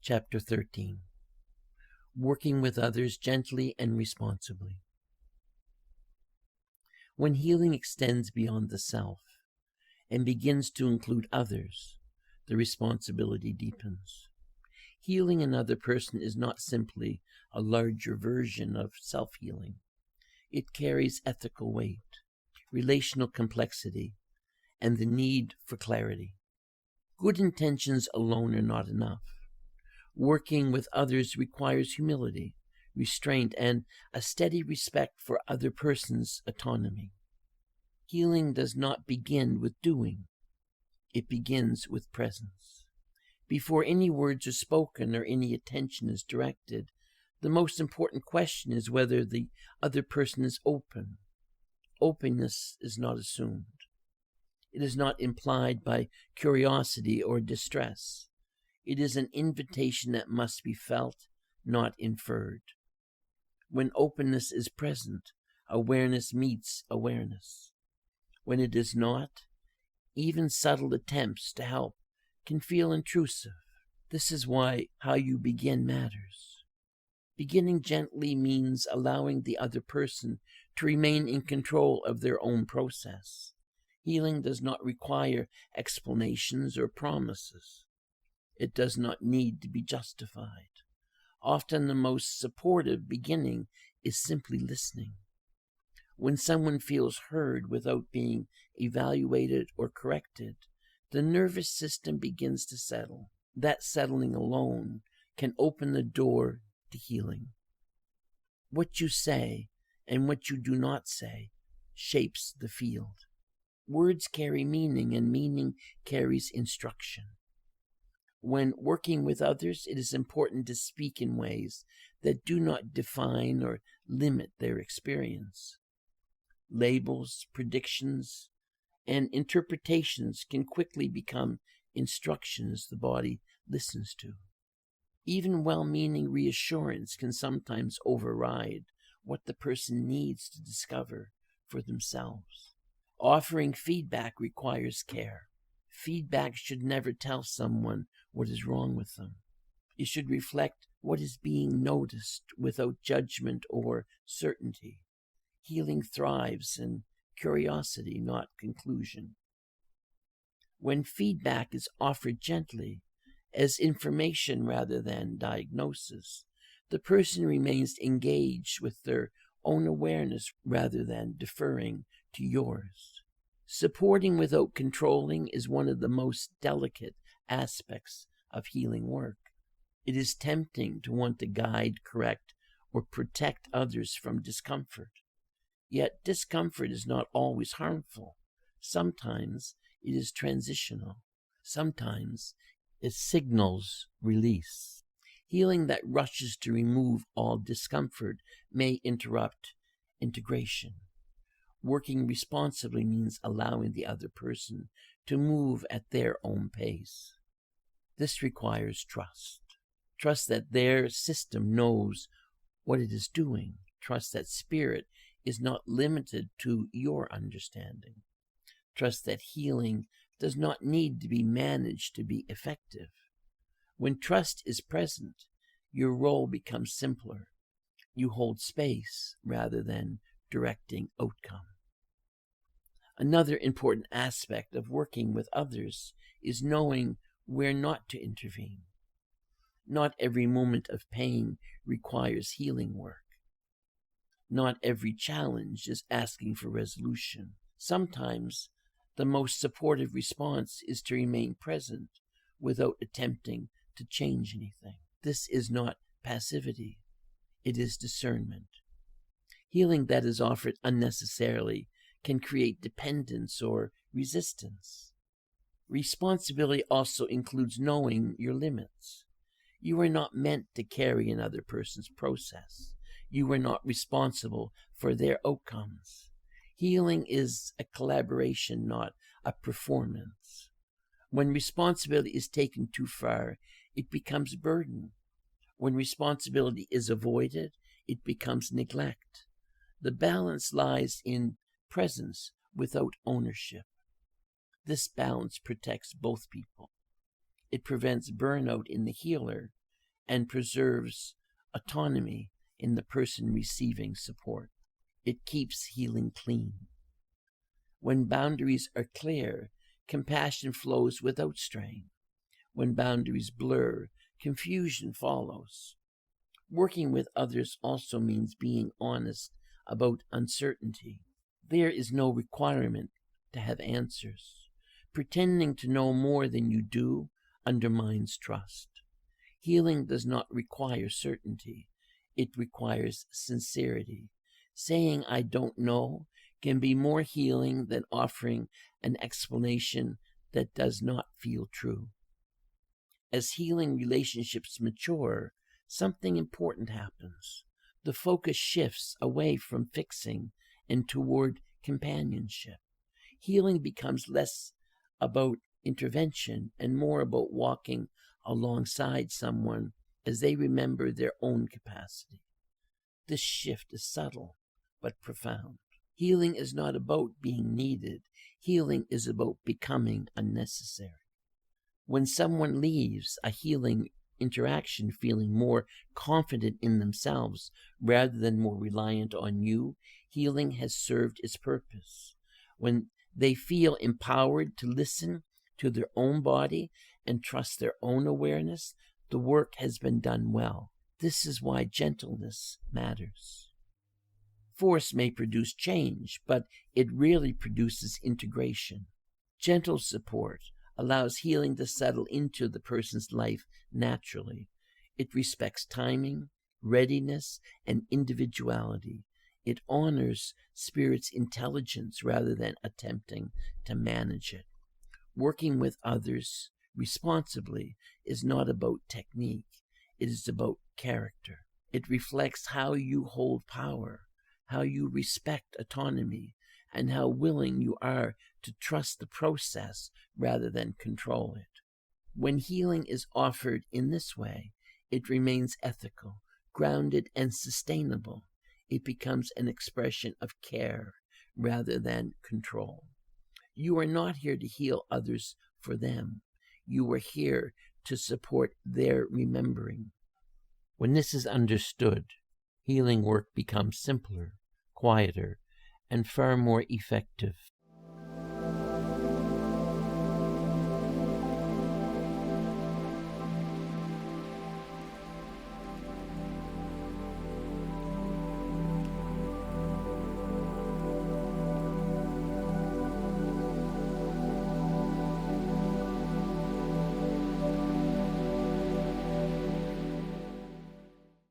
Chapter 13. Working with others gently and responsibly. When healing extends beyond the self and begins to include others, the responsibility deepens. Healing another person is not simply a larger version of self-healing. It carries ethical weight, relational complexity, and the need for clarity. Good intentions alone are not enough. Working with others requires humility, restraint, and a steady respect for other person's autonomy. Healing does not begin with doing. It begins with presence. Before any words are spoken or any attention is directed, the most important question is whether the other person is open. Openness is not assumed. It is not implied by curiosity or distress. It is an invitation that must be felt, not inferred. When openness is present, awareness meets awareness. When it is not, even subtle attempts to help can feel intrusive. This is why how you begin matters. Beginning gently means allowing the other person to remain in control of their own process. Healing does not require explanations or promises. It does not need to be justified. Often the most supportive beginning is simply listening. When someone feels heard without being evaluated or corrected, the nervous system begins to settle. That settling alone can open the door to healing. What you say and what you do not say shapes the field. Words carry meaning, and meaning carries instruction. When working with others, it is important to speak in ways that do not define or limit their experience. Labels, predictions, and interpretations can quickly become instructions the body listens to. Even well-meaning reassurance can sometimes override what the person needs to discover for themselves. Offering feedback requires care. Feedback should never tell someone what is wrong with them. It should reflect what is being noticed without judgment or certainty. Healing thrives in curiosity, not conclusion. When feedback is offered gently, as information rather than diagnosis, the person remains engaged with their own awareness rather than deferring to yours. Supporting without controlling is one of the most delicate aspects of healing work. It is tempting to want to guide, correct, or protect others from discomfort. Yet discomfort is not always harmful. Sometimes it is transitional. Sometimes it signals release. Healing that rushes to remove all discomfort may interrupt integration. Working responsibly means allowing the other person to move at their own pace. This requires trust. Trust that their system knows what it is doing. Trust that spirit is not limited to your understanding. Trust that healing does not need to be managed to be effective. When trust is present, your role becomes simpler. You hold space rather than directing outcome. Another important aspect of working with others is knowing where not to intervene. Not every moment of pain requires healing work. Not every challenge is asking for resolution. Sometimes the most supportive response is to remain present without attempting to change anything. This is not passivity. It is discernment. Healing that is offered unnecessarily can create dependence or resistance. Responsibility also includes knowing your limits. You are not meant to carry another person's process. You are not responsible for their outcomes. Healing is a collaboration, not a performance. When responsibility is taken too far, it becomes burden. When responsibility is avoided, it becomes neglect. The balance lies in presence without ownership. This balance protects both people. It prevents burnout in the healer and preserves autonomy in the person receiving support. It keeps healing clean. When boundaries are clear, compassion flows without strain. When boundaries blur, confusion follows. Working with others also means being honest about uncertainty. There is no requirement to have answers. Pretending to know more than you do undermines trust. Healing does not require certainty. It requires sincerity. Saying I don't know can be more healing than offering an explanation that does not feel true. As healing relationships mature, something important happens. The focus shifts away from fixing and toward companionship. Healing becomes less about intervention and more about walking alongside someone as they remember their own capacity. This shift is subtle but profound. Healing is not about being needed. Healing is about becoming unnecessary. When someone leaves a healing interaction feeling more confident in themselves rather than more reliant on you, healing has served its purpose. When they feel empowered to listen to their own body and trust their own awareness, the work has been done well. This is why gentleness matters. Force may produce change, but it rarely produces integration. Gentle support allows healing to settle into the person's life naturally. It respects timing, readiness, and individuality. It honors spirit's intelligence rather than attempting to manage it. Working with others responsibly is not about technique. It is about character. It reflects how you hold power, how you respect autonomy, and how willing you are to trust the process rather than control it. When healing is offered in this way, it remains ethical, grounded, and sustainable. It becomes an expression of care rather than control. You are not here to heal others for them. You are here to support their remembering. When this is understood, healing work becomes simpler, quieter, and far more effective.